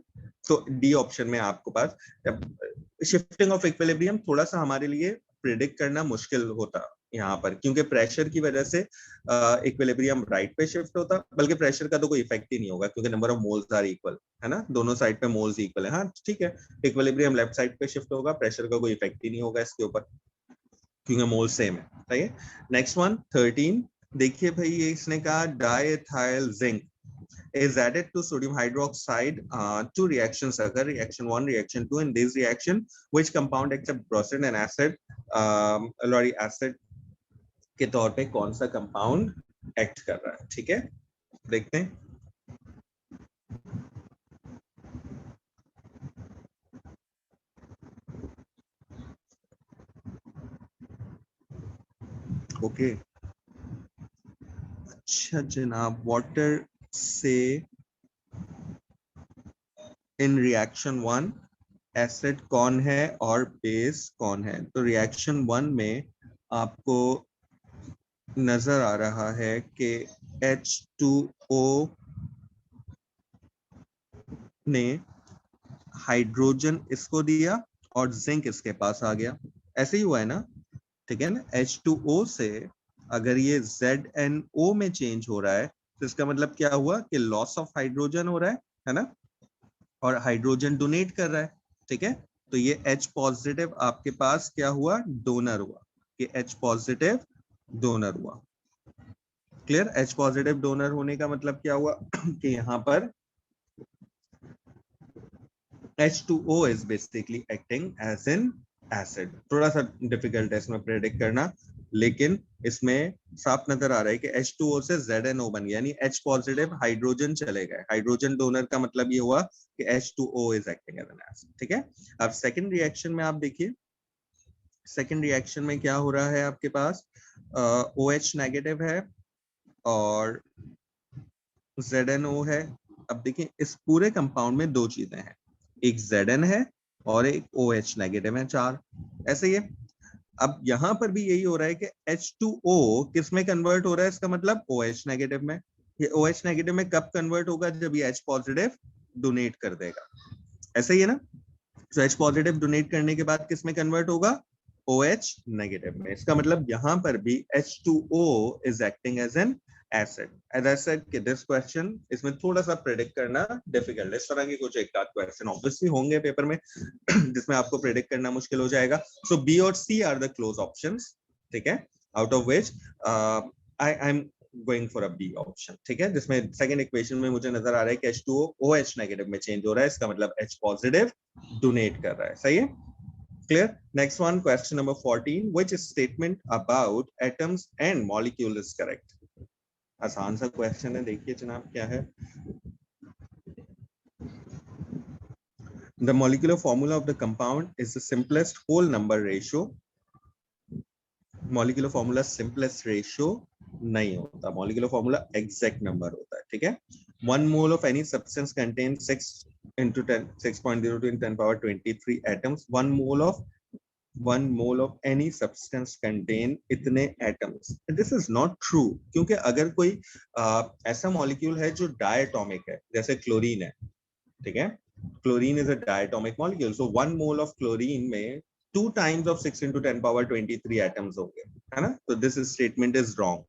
Speaker 1: तो डी ऑप्शन में आपको पास शिफ्टिंग ऑफ इक्विलिब्रियम थोड़ा सा हमारे लिए प्रिडिक्ट करना मुश्किल होता यहाँ पर, क्योंकि प्रेशर की वजह से इक्विलिब्रियम राइट पे शिफ्ट होता. बल्कि प्रेशर का तो कोई इफेक्ट ही नहीं होगा क्योंकि number of moles are equal, है ना, दोनों साइड पे मोल्स इक्वल है. हाँ ठीक है, इक्विलिब्रियम लेफ्ट साइड पे शिफ्ट होगा, प्रेशर का कोई इफेक्ट ही नहीं होगा इसके ऊपर क्योंकि मोल सेम है. सही है. Next one 13. देखिए भाई, ये इसने कहा डाइएथाइल zinc is added to sodium hydroxide. Two reactions occur, reaction 1, reaction 2. In this reaction, which compound except bromine and acid, loric acid के तौर पे कौन सा कंपाउंड एक्ट कर रहा है? ठीक है, देखते हैं. ओके, अच्छा जनाब, वाटर से इन रिएक्शन वन एसिड कौन है और बेस कौन है? तो रिएक्शन वन में आपको नजर आ रहा है कि H2O ने हाइड्रोजन इसको दिया और जिंक इसके पास आ गया, ऐसे ही हुआ है ना? ठीक है ना? H2O से अगर ये ZNO में चेंज हो रहा है तो इसका मतलब क्या हुआ कि लॉस ऑफ हाइड्रोजन हो रहा है ना? और हाइड्रोजन डोनेट कर रहा है, ठीक है? तो ये H पॉजिटिव आपके पास क्या हुआ? डोनर हुआ। कि H पॉजिटिव डोनर हुआ। क्लियर? H पॉजिटिव डोनर होने का मतलब क्या हुआ कि यहाँ पर H2O is basically acting as an acid। थोड़ा सा डिफिकल्ट है इसमें प्रेडिक्ट करना, लेकिन इसमें साफ नजर आ रहा है कि H2O से ZNO बन गया, यानी H पॉजिटिव हाइड्रोजन चले गए। हाइड्रोजन डोनर का मतलब ये हुआ कि H2O is acting as an acid, ठीक है? अब सेकंड रिएक्शन में आप देखिए, सेकंड रिएक्शन में क्या हो रहा है आपके पास? OH नेगेटिव है और ZNO है। अब देखिए इस पूरे कंपाउंड में दो चीजें हैं, एक Zn है और एक OH नेगेटिव है, चार, ऐसे ही है। अब यहां पर भी यही हो रहा है कि H2O किस में कन्वर्ट हो रहा है? इसका मतलब OH नेगेटिव में। ये OH नेगेटिव में कब कन्वर्ट होगा? जब ये H पॉजिटिव डोनेट कर देगा, ऐसा ही है ना? तो H पॉजिटिव डोनेट करने के बाद किस में कन्वर्ट होगा? OH नेगेटिव में। इसका मतलब यहां पर भी H2O is acting as an acid। As I said कि this question इसमें थोड़ा सा प्रेडिक्ट करना डिफिकल्ट है। इस तरह के कुछ एक आध क्वेश्चन ऑब्वियसली होंगे पेपर में जिसमें आपको प्रेडिक्ट करना मुश्किल हो जाएगा। सो B और C are the close options, ठीक है? Out of which I am going for a B option, ठीक है? जिसमें सेकंड इक्वेशन में मुझे नजर आ रहा है कि H2O OH नेगेटिव में चेंज हो रहा है, इसका मतलब H पॉजिटिव डोनेट कर रहा है, सही है? Clear? Next one, question number 14. Which statement about atoms and molecule is correct? आसान सा क्वेश्चन है, देखिए जनाब क्या है। The molecular formula of the compound is the simplest whole number ratio। Molecular formula simplest ratio नहीं होता, मॉलिक्यूलर फॉर्मूला एग्जैक्ट नंबर होता है, ठीक है? 1 mole of any substance contains 6 into 10 6.02 in 10 power 23 atoms। 1 mole of any substance contain इतने atoms। This is not true, क्योंकि अगर कोई ऐसा मॉलिक्यूल है जो डायटोमिक है, जैसे क्लोरीन है, ठीक है? Chlorine is a diatomic molecule, so 1 mole of chlorine में 2 times of 6 into 10 power 23 atoms होंगे, है ना? तो this statement is wrong.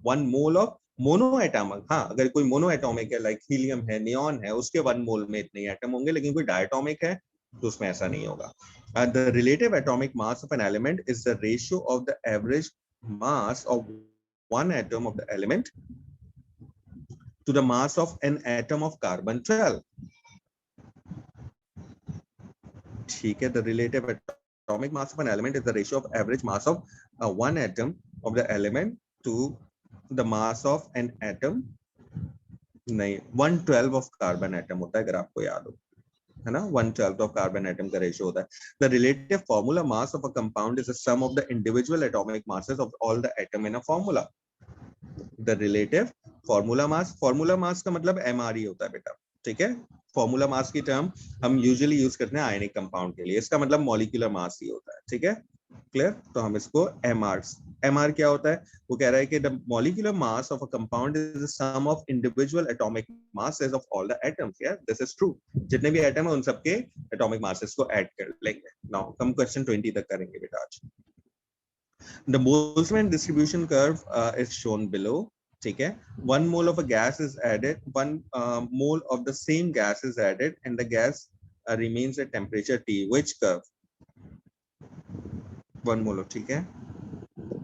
Speaker 1: 1 mole of mono atomic, हाँ अगर कोई मोनो एटॉमिक है लाइक हीलियम है, नियॉन है, उसके 1 मोल में इतने एटम होंगे, लेकिन कोई डायटोमिक है तो उसमें ऐसा नहीं होगा। The relative atomic mass of an element is the ratio of the average mass of one atom of the element to the mass of an atom of carbon 12। ठीक है? The relative atomic mass of an element is the ratio of average mass of one atom of the element to the mass of an atom, नहीं 1/12 of carbon atom होता है, अगर आपको याद हो, है ना? 1/12 of carbon atom का रेशियो होता है। The relative formula mass of a compound is the sum of the individual atomic masses of all the atom in a formula। The relative formula mass का मतलब MRE होता है बेटा, ठीक है? फॉर्मूला मास की टर्म हम यूजुअली यूज करते हैं आयनिक कंपाउंड के लिए, इसका मतलब मॉलिक्यूलर मास ही होता है, ठीक है? क्लियर? तो हम इसको MR क्या होता है? वो कह रहा है कि the molecular mass of a compound is the sum of individual atomic masses of all the atoms. या दिस इज ट्रू, जितने भी एटम है उन सबके एटॉमिक मासेस को ऐड कर लेंगे। नाउ हम क्वेश्चन 20 तक करेंगे बेटा आज। The Boltzmann distribution curve is shown below, ठीक है? 1 mole of a gas is added, 1 mole of the same gas is added and the gas remains at temperature T। Which curve? 1 mole, ठीक है?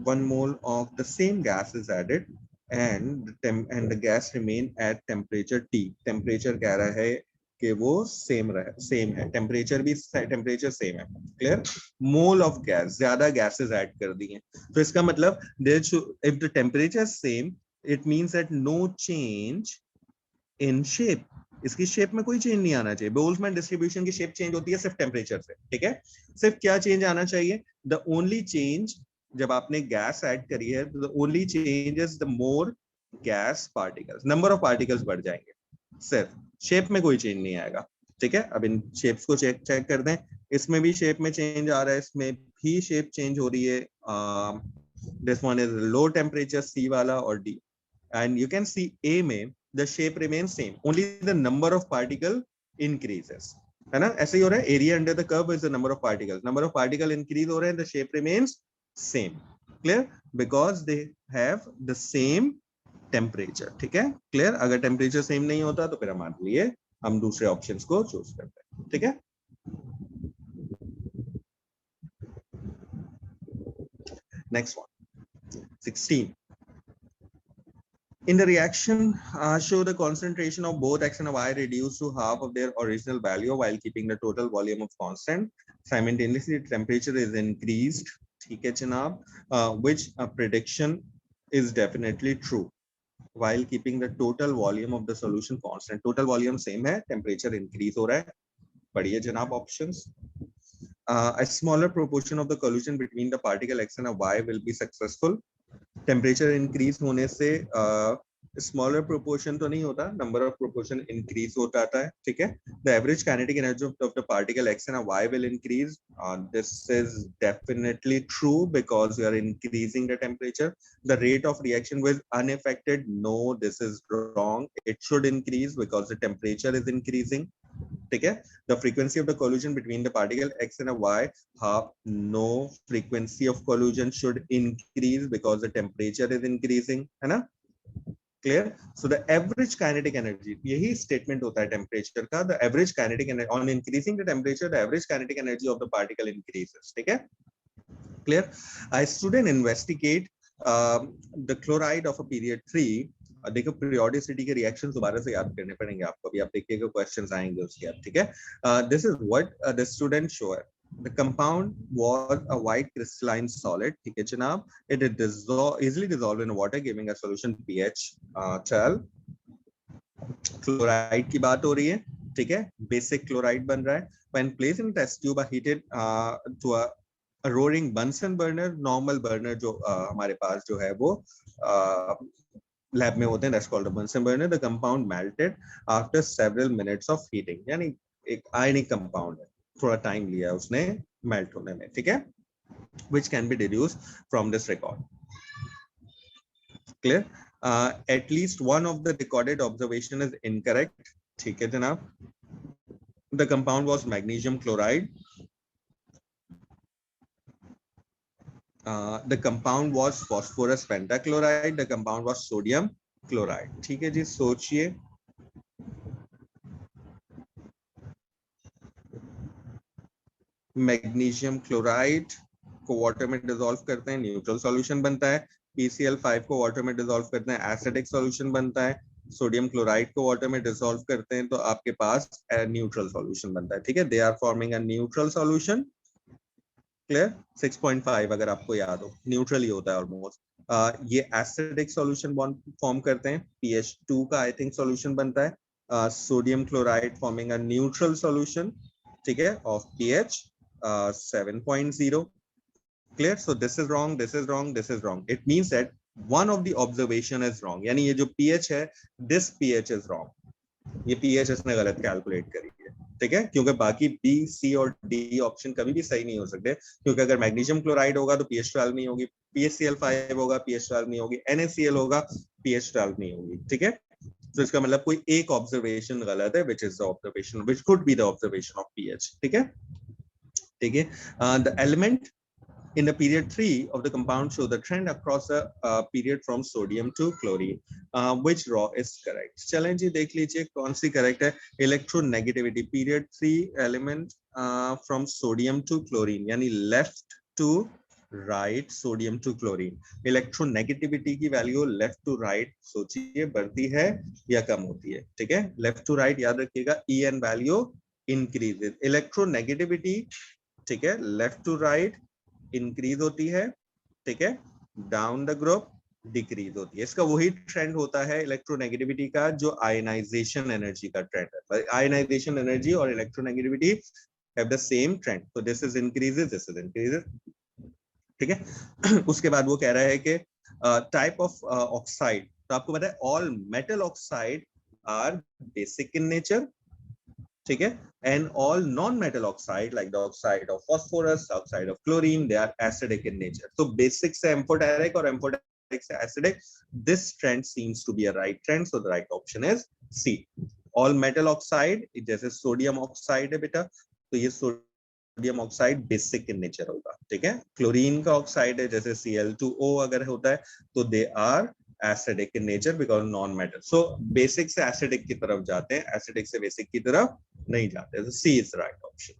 Speaker 1: 1 mole of the same gas is added and the gas remain at temperature T। Temperature कह रहा है कि वो same है, temperature भी temperature same है। क्लियर? मोल ऑफ गैस, ज्यादा गैसेस ऐड कर दी हैं, तो इसका मतलब if the temperature same it means that no change in shape. इसकी शेप में कोई चेंज नहीं आना चाहिए। बोल्ट्जमैन डिस्ट्रीब्यूशन की शेप चेंज होती है सिर्फ टेम्परेचर से, ठीक है? सिर्फ क्या चेंज आना चाहिए? द ओनली चेंज, जब आपने गैस ऐड करी है तो the only change is the more gas particles, number of particles बढ़ जाएंगे, सिर्फ शेप में कोई चेंज नहीं आएगा। ठीक है, अब इन शेप्स को चेक कर दें। इसमें भी शेप में चेंज आ रहा है, इसमें भी शेप चेंज हो रही है। This one is low temperature C वाला और D, and you can see A में the shape remain same, only the number of particle increases, है ना। ऐसे ही हो रहा है, area under the curve is the number of particle increase हो रहे हैं, the shape remains same. Clear, because they have the same temperature. ठीक है, क्लियर। अगर टेम्परेचर सेम नहीं होता तो फिर मान लिए हम दूसरे ऑप्शंस को चूज करते हैं। ठीक है, next one 16। In the reaction, show the concentration of both X and Y reduced to half of their original value while keeping the total volume of constant. Simultaneously, the temperature is increased. ठीक है जनाब, which prediction is definitely true while keeping the total volume of the solution constant. Total volume same है, temperature increase हो रहा है। पढ़िए जनाब options. A smaller proportion of the collision between the particle X and Y will be successful. Temperature increase होने से smaller proportion तो नहीं होता, नंबर ऑफ प्रोपोर्शन इंक्रीज होता है। ठीक है, the average kinetic energy of the particle X and Y will increase. This is definitely true because you are increasing the temperature. The rate of reaction will unaffected, no this is wrong, it should increase because the temperature is increasing. ठीक है, the frequency of the collision between the particle X and Y, half, no, frequency of collision should increase because the temperature is increasing, है ना। clear, so the average kinetic energy, यही statement होता है temperature का, the average kinetic energy on increasing the temperature, the average kinetic energy of the particle increases. ठीक है, clear. A student investigate the chloride of a period 3. देखो periodicity के reactions दोबारा से याद करने पड़ेंगे आपको, अभी आप देखिएगा questions आएंगे उसके बाद। ठीक है, this is what the student showed. The compound was a white crystalline solid. ठीक है जनाब, it is easily dissolved in water giving a solution pH 12. Chloride की बात हो रही है। ठीक है, बेसिक क्लोराइड बन रहा है। When placed in test tube are heated to a roaring Bunsen burner, normal burner जो हमारे पास जो है वो लैब में होते हैं, that's called a Bunsen burner. The compound melted after several minutes of heating. यानी एक आयनिक कंपाउंड है, थोड़ा टाइम लिया उसने मेल्ट होने में। ठीक है, which can be deduced from this record. Clear? At least one of the recorded observation is incorrect. ठीक है जनाब, the compound was magnesium chloride. The compound was phosphorus pentachloride. The compound was sodium chloride. ठीक है जी, सोचिए। Magnesium chloride को water में dissolve करते हैं, न्यूट्रल सॉल्यूशन बनता है। PCl5 को वाटर में डिसॉल्व करते हैं, एसिडिक सॉल्यूशन बनता है। सोडियम क्लोराइड को वाटर में डिसॉल्व करते हैं तो आपके पास न्यूट्रल सॉल्यूशन बनता है। ठीक है, they are forming a neutral solution. Clear, 6.5 अगर आपको याद हो, न्यूट्रल ही होता है ऑलमोस्ट। ये एसिडिक सॉल्यूशन फॉर्म करते हैं, PH2 का आई थिंक सॉल्यूशन बनता है। Sodium chloride forming a neutral solution, ठीक है, of pH 7.0. clear, so this is wrong, this is wrong, this is wrong. It means that one of the observation is wrong. यानी ये जो pH है, this pH is wrong. ये pH इसने गलत calculate करी है। ठीक है, क्योंकि बाकी B, C और D ऑप्शन कभी भी सही नहीं हो सकते, क्योंकि अगर मैग्नीशियम क्लोराइड होगा तो pH 12 नहीं होगी, PaCl5 होगा pH 12 नहीं होगी, NaCl होगा pH 12 नहीं होगी। ठीक है, तो इसका मतलब कोई एक ऑब्जर्वेशन गलत है, which is the observation, which could be the observation of pH. ठीक है, ठीक है, the element in the period 3 of the compound show the trend across the period from sodium to chlorine. Which raw is correct? चलें जी देख लीजिए कौन सी correct है। Electronegativity period 3 element from sodium to chlorine, यानी left to right sodium to chlorine. Electronegativity की value left to right सोचिए बढ़ती है या कम होती है। ठीक है, left to right याद रखिएगा, En वैल्यू increases. Electronegativity, ठीक है, left to right इंक्रीज होती है। ठीक है, डाउन द ग्रुप डिक्रीज होती है। इसका वही ट्रेंड होता है इलेक्ट्रोनेगेटिविटी का जो आयनाइजेशन एनर्जी का ट्रेंड है। आयनाइजेशन एनर्जी और electronegativity have the same trend, तो this is increases, this is increases. ठीक है, उसके बाद वो कह रहा है कि टाइप ऑफ ऑक्साइड तो आपको पता है all metal oxide are basic in nature, ठीक है, and all non metal oxide like the oxide of phosphorus, oxide of chlorine, they are acidic in nature. तो बेसिक से एम्फोटेरिक और एम्फोटेरिक से acidic, this trend seems to be a right trend, so the right option is C. All metal oxide जैसे sodium oxide है बेटा, तो ये sodium oxide basic in nature होगा, ठीक है. क्लोरीन का ऑक्साइड है जैसे Cl2O अगर होता है तो they are acidic in nature because non metal. So basic से एसिडिक की तरफ जाते हैं, एसिडिक से बेसिक की तरफ नहीं जाते. So C is the right option.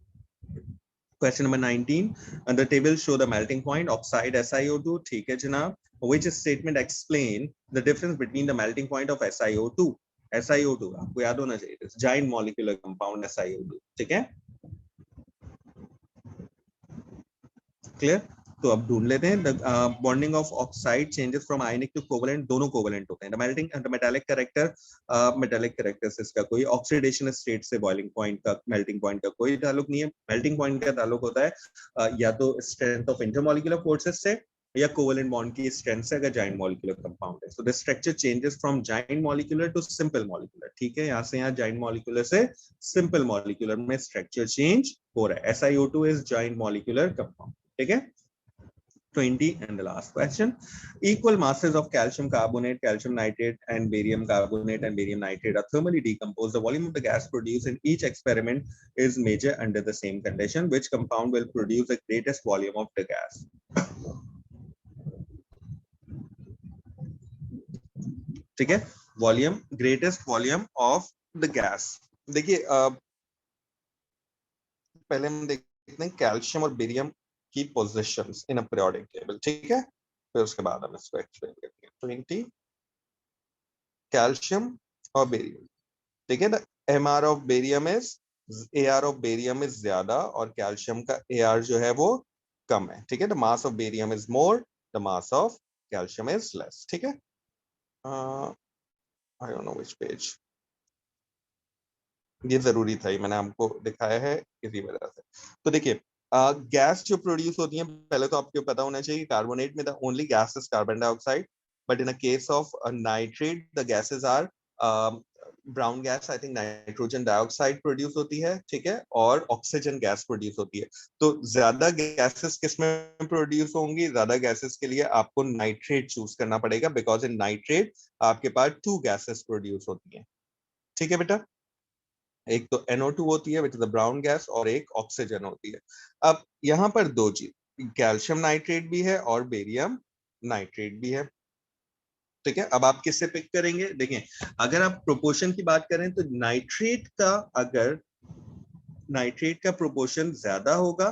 Speaker 1: Question number 19. On the table show the melting point oxide SiO2. ठीक है जनाब. Which statement explain the difference between the melting point of SiO2? SiO2 आपको याद होना चाहिए. Giant molecular compound SiO2. ठीक है. Clear? तो अब ढूंढ लेते हैं. The bonding of oxide changes from ionic to covalent. दोनों covalent होते हैं. The melting and the metallic character, metallic characteristics का कोई oxidation state से boiling point का melting point का कोई ताल्लुक नहीं है. Melting point का ताल्लुक होता है या तो strength of intermolecular forces से या covalent bond की strength से अगर giant molecular compound है. So the structure changes from giant molecular to simple molecular. ठीक है, यहाँ से यहाँ giant molecular से simple molecular में structure change हो रहा है. SiO2 is giant molecular compound. ठीक है. 20 and the last question. Equal masses of calcium carbonate, calcium nitrate and barium carbonate and barium nitrate are thermally decomposed. The volume of the gas produced in each experiment is measured under the same condition. Which compound will produce the greatest volume of the gas? ठीक है, volume, greatest volume of the gas. देखिए पहले हम देखते हैं calcium और barium की positions in a periodic table. ठीक है, फिर उसके बाद हम इसको एक्सप्लेन करते हैं. 20 कैल्शियम और बेरियम. ठीक है, the MR of barium is, AR of barium is ज्यादा और कैल्शियम का एआर जो है वो कम है. ठीक है, the mass of barium is more, the mass of calcium is less. ठीक है, I don't know which page. ये जरूरी था, ये मैंने आपको दिखाया है इसी वजह से. तो देखिए गैस जो प्रोड्यूस होती है, पहले तो आपको पता होना चाहिए कार्बोनेट में the only gas is carbon dioxide, but in a case of nitrate the gases are brown gas, I think nitrogen dioxide produce होती है. ठीक है, और ऑक्सीजन गैस प्रोड्यूस होती है. तो ज्यादा गैसेस किसमें प्रोड्यूस होंगी? ज्यादा गैसेस के लिए आपको नाइट्रेट चूज करना पड़ेगा बिकॉज इन नाइट्रेट आपके पास 2 गैसेस प्रोड्यूस होती है. ठीक है बेटा, एक तो NO2 होती है which is the brown gas और एक ऑक्सीजन होती है. अब यहाँ पर दो चीज, कैल्शियम नाइट्रेट भी है और बेरियम नाइट्रेट भी है. ठीक है, अब आप किससे पिक करेंगे? देखिए अगर आप प्रोपोर्शन की बात करें तो नाइट्रेट का, अगर नाइट्रेट का प्रोपोर्शन ज्यादा होगा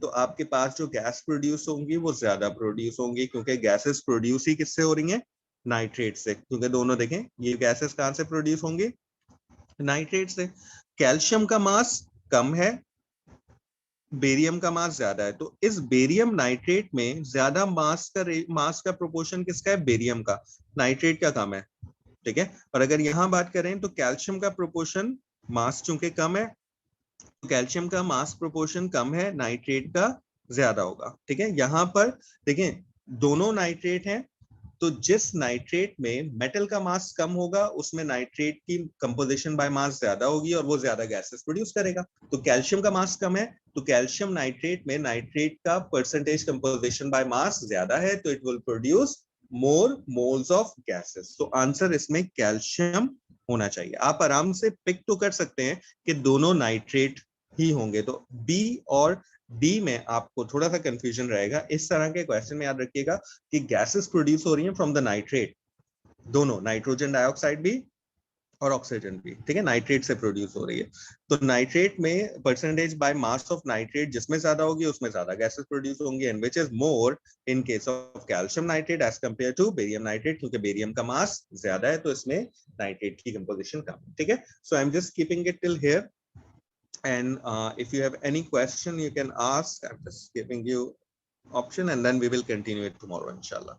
Speaker 1: तो आपके पास जो गैस प्रोड्यूस होंगी वो ज्यादा प्रोड्यूस होंगी, क्योंकि गैसेस प्रोड्यूस ही किससे हो रही हैं? नाइट्रेट से. क्योंकि दोनों देखें ये गैसेस कहां से प्रोड्यूस होंगी? नाइट्रेट से. कैल्शियम का मास कम है, बेरियम का मास ज्यादा है. तो इस बेरियम नाइट्रेट में ज्यादा मास का प्रोपोर्शन किसका है? बेरियम का. नाइट्रेट का कम है. ठीक है, और अगर यहां बात करें तो कैल्शियम का प्रोपोर्शन, मास चूंकि कम है तो कैल्शियम का मास प्रोपोर्शन कम है, नाइट्रेट का ज्यादा होगा. ठीक है, यहां पर देखें दोनों नाइट्रेट हैं, तो जिस नाइट्रेट में मेटल का मास कम होगा उसमें नाइट्रेट की कंपोजिशन बाय मास ज्यादा होगी और वो ज्यादा गैसेस प्रोड्यूस करेगा. तो कैल्शियम का मास कम है तो कैल्शियम नाइट्रेट में नाइट्रेट का परसेंटेज कंपोजिशन बाय मास ज्यादा है, तो it will produce more moles of gases. तो आंसर इसमें कैल्शियम होना चाहिए. आप आराम से पिक तो कर सकते हैं कि दोनों नाइट्रेट ही होंगे. तो बी और डी में आपको थोड़ा सा कंफ्यूजन रहेगा. इस तरह के क्वेश्चन में याद रखिएगा कि गैसेस प्रोड्यूस हो रही हैं फ्रॉम द नाइट्रेट, दोनों, नाइट्रोजन डाइऑक्साइड भी और ऑक्सीजन भी. ठीक है, नाइट्रेट से प्रोड्यूस हो रही है. तो नाइट्रेट में percentage by mass of nitrate जिसमें ज्यादा होगी उसमें ज्यादा गैसेस प्रोड्यूस होंगी, and which is more in case of calcium nitrate as compare to barium nitrate, क्योंकि बेरियम का मास ज्यादा है तो इसमें नाइट्रेट की कंपोजिशन कम. ठीक है, so I am just keeping it till here. And if you have any question you can ask. I'm just giving you option and then we will continue it tomorrow inshallah.